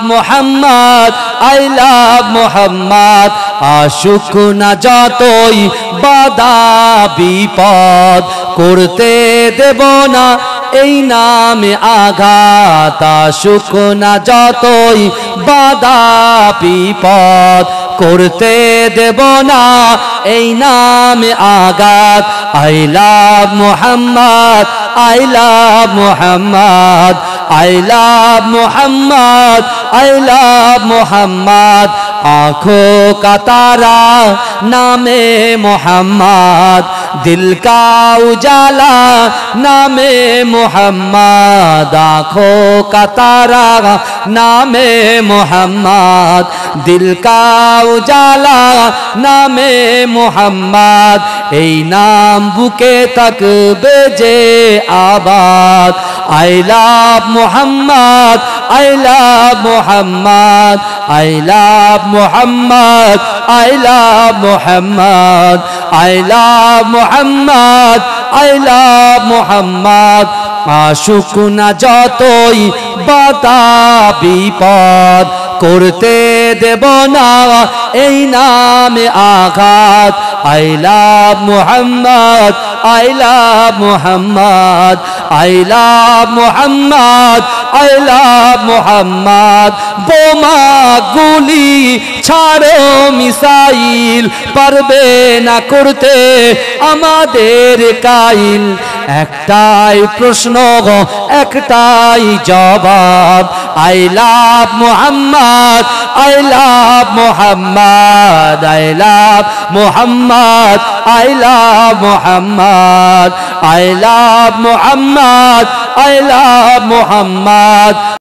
Mohammad I love Mohammad আশুক না যতই বাধা বিপদ করতে দেব না এই নামে আঘাত আশুক না যতই বাধা বিপদ করতে দেব না এই নামে আঘাত I love Mohammad I love Mohammad I love Mohammad I love Mohammad आँखों का तारा नामे मोहम्मद दिल का उजाला नामे मोहम्मद आँखों का तारा नामे मोहम्मद दिल का उजाला नामे मोहम्मद এই নাম বুকে থাকবে যে আবাদ I love Mohammad I love Mohammad I love Mohammad I love Mohammad I love Mohammad I love Mohammad আশুক না যতই বাধা বিপদ করতে দেব না এই নামে আঘাত I love Mohammad I love Mohammad I love Mohammad I love Mohammad বোমা গুলি ছাড়ো মিসাইল পারবে না করতে আমাদের কাইল একটাই প্রশ্ন একটাই জবাব I love Mohammad I love Mohammad I love Mohammad I love Mohammad I love Mohammad I love Mohammad